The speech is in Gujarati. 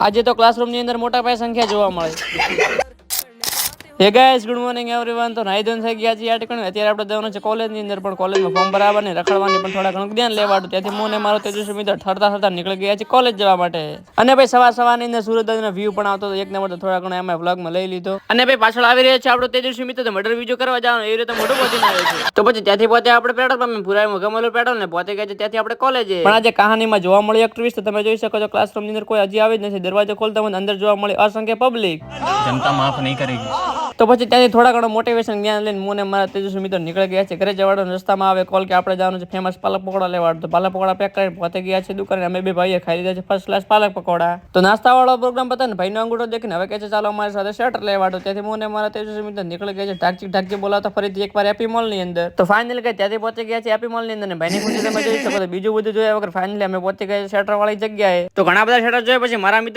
આજે તો ક્લાસરૂમની અંદર મોટા પાયે સંખ્યા જોવા મળે. હે ગાઈસ, ગુડ મોર્નિંગ એવરીવન. તો નાઈ ધોઈને થઈ ગયા છીએ અત્યારે આપણે જવાનું છે કોલેજની અંદર, પણ કોલેજમાં ફોર્મ ભરાવવા ને રખડવાની પણ થોડા ઘણું ધ્યાન લેવાડું. ત્યાંથી હું ને મારો તેજસ્વી મિત્ર ઠરતા નીકળી ગયા છે કોલેજ જવા માટે. અને ભાઈ સવારની અંદર સૂર્યોદયનો વ્યૂ પણ આવતો હતો એક નંબર, તો થોડા ઘણા એમાં વ્લોગમાં લઈ લીધો. અને ભાઈ પાછળ આવી રહ્યા છે આપણો તેજસ્વી મિત્ર, તો મર્ડર વિડીયો કરવા જવાનું એ રીતે મોટું પહોંચીને આવે છે. તો પછી ત્યાંથી પોતે આપણે પેટ્રોલ પંપ પુરાય ગમેલું પેટ્રોલ ને પોતે ગયા છે ત્યાંથી આપણે કોલેજે. પણ આજે કહાનીમાં જોવા મળી એક ટ્વિસ્ટ, તમે જોઈ શકો છો ક્લાસરૂમની અંદર કોઈ હજી આવી જ નથી. દરવાજો ખોલતા મને અંદર જોવા મળી અસંખ્ય પબ્લિક. જનતા માફ નહીં કરેગી. તો પછી ત્યાંથી થોડા ઘણો મોટિવેશન જ્ઞાન લઈને મને મારા તેજસ્વી મિત્રો નીકળી ગયા છે ઘરે જવાનો. રસ્તામાં આવે કોલ કે આપણે જવાનું છે ફેમસ પાલક પકોડા લેવાડું. તો પાલક પકોડા પેક કરીને પોતે ગયા છે દુકાને. અમે બે ભાઈએ ખાઈ લીધા છે ફર્સ્ટ ક્લાસ પાલક પકોડા. તો નાસ્તા વાળો પ્રોગ્રામ પતા ને ભાઈનો અંગૂઠો દેખીને હવે કહે છે ચાલો અમારી સાથે શર્ટ લેવાડો. ત્યાંથી મને મારા તેજસ્વી મિત્રો નીકળી ગયા છે ઢાકજી બોલાવતા ફરીથી એકવાર હેપી મોલ ની અંદર. તો ફાઇનલી કે ત્યાંથી પહોંચી ગયા છે હેપી મોલ ની અંદર. ભાઈની ખુશી તમે જોઈ શકો છો. બીજું બધું જોયા વગર ફાઇનલી અમે પહોંચી ગયા શર્ટર વાળી જગ્યાએ. તો ઘણા બધા શર્ટર જોયા પછી મારા મિત્ર